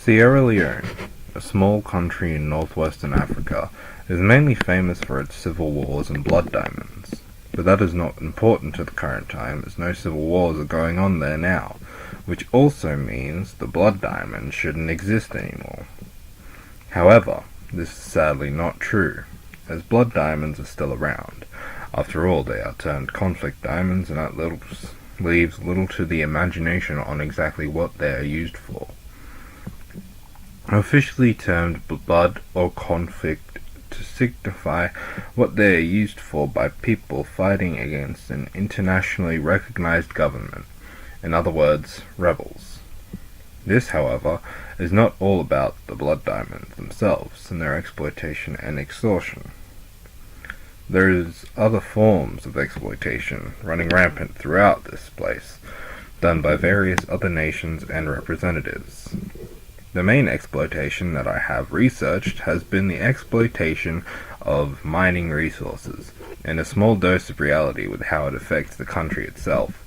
Sierra Leone, a small country in northwestern Africa, is mainly famous for its civil wars and blood diamonds. But that is not important to the current time, as no civil wars are going on there now, which also means the blood diamonds shouldn't exist anymore. However, this is sadly not true, as blood diamonds are still around. After all, they are termed conflict diamonds, and that leaves little to the imagination on exactly what they are used for. Officially termed blood or conflict to signify what they are used for by people fighting against an internationally recognized government, in other words, rebels. This, however, is not all about the blood diamonds themselves and their exploitation and extortion. There is other forms of exploitation running rampant throughout this place, done by various other nations and representatives. The main exploitation that I have researched has been the exploitation of mining resources, and a small dose of reality with how it affects the country itself.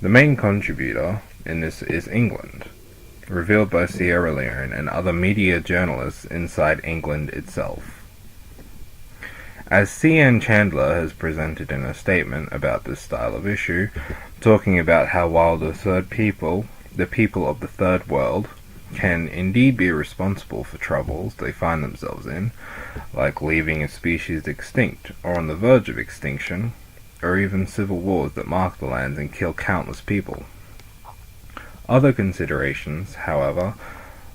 The main contributor in this is England, revealed by Sierra Leone and other media journalists inside England itself. As C.N. Chandler has presented in a statement about this style of issue, talking about how while the people of the third world, can indeed be responsible for troubles they find themselves in, like leaving a species extinct or on the verge of extinction, or even civil wars that mark the lands and kill countless people. Other considerations, however,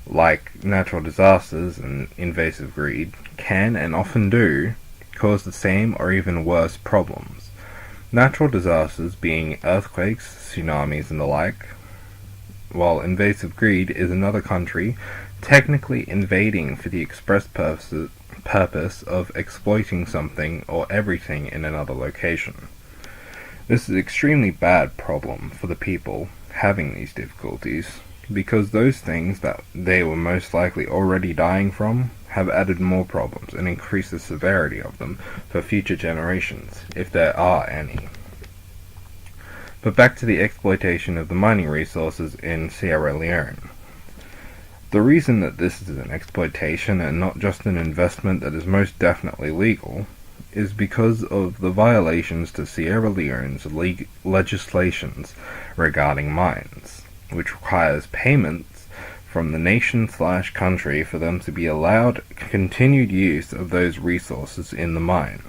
like natural disasters and invasive greed, can and often do cause the same or even worse problems. Natural disasters being earthquakes, tsunamis, and the like, while invasive greed is another country technically invading for the express purpose of exploiting something or everything in another location. This is an extremely bad problem for the people having these difficulties, because those things that they were most likely already dying from have added more problems and increased the severity of them for future generations, if there are any. But back to the exploitation of the mining resources in Sierra Leone. The reason that this is an exploitation and not just an investment that is most definitely legal is because of the violations to Sierra Leone's legislations regarding mines, which requires payments from the nation/country for them to be allowed continued use of those resources in the mine.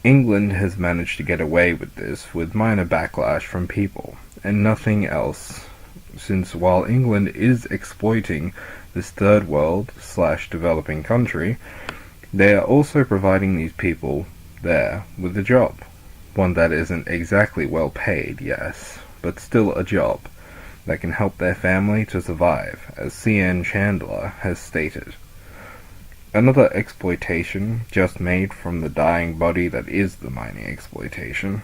England has managed to get away with this with minor backlash from people, and nothing else, since while England is exploiting this third world/developing country, they are also providing these people there with a job. One that isn't exactly well paid, yes, but still a job that can help their family to survive, as C.N. Chandler has stated. Another exploitation just made from the dying body that is the mining exploitation.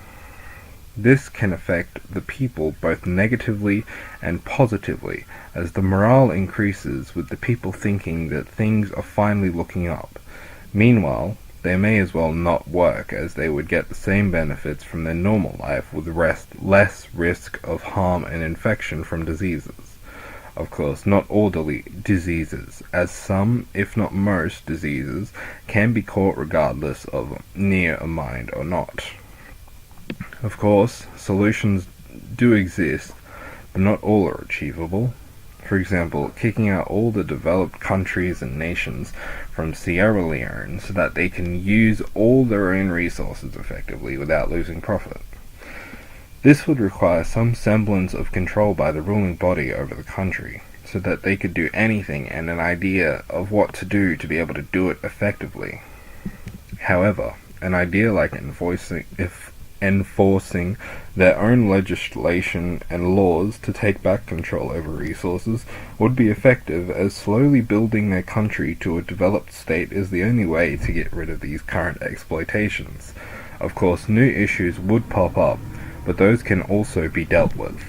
This can affect the people both negatively and positively, as the morale increases with the people thinking that things are finally looking up. Meanwhile, they may as well not work, as they would get the same benefits from their normal life with less risk of harm and infection from diseases. Of course, not all diseases, as some, if not most, diseases can be caught regardless of near a mine or not. Of course, solutions do exist, but not all are achievable. For example, kicking out all the developed countries and nations from Sierra Leone so that they can use all their own resources effectively without losing profit. This would require some semblance of control by the ruling body over the country, so that they could do anything and an idea of what to do to be able to do it effectively. However, an idea like enforcing their own legislation and laws to take back control over resources would be effective, as slowly building their country to a developed state is the only way to get rid of these current exploitations. Of course, new issues would pop up, but those can also be dealt with.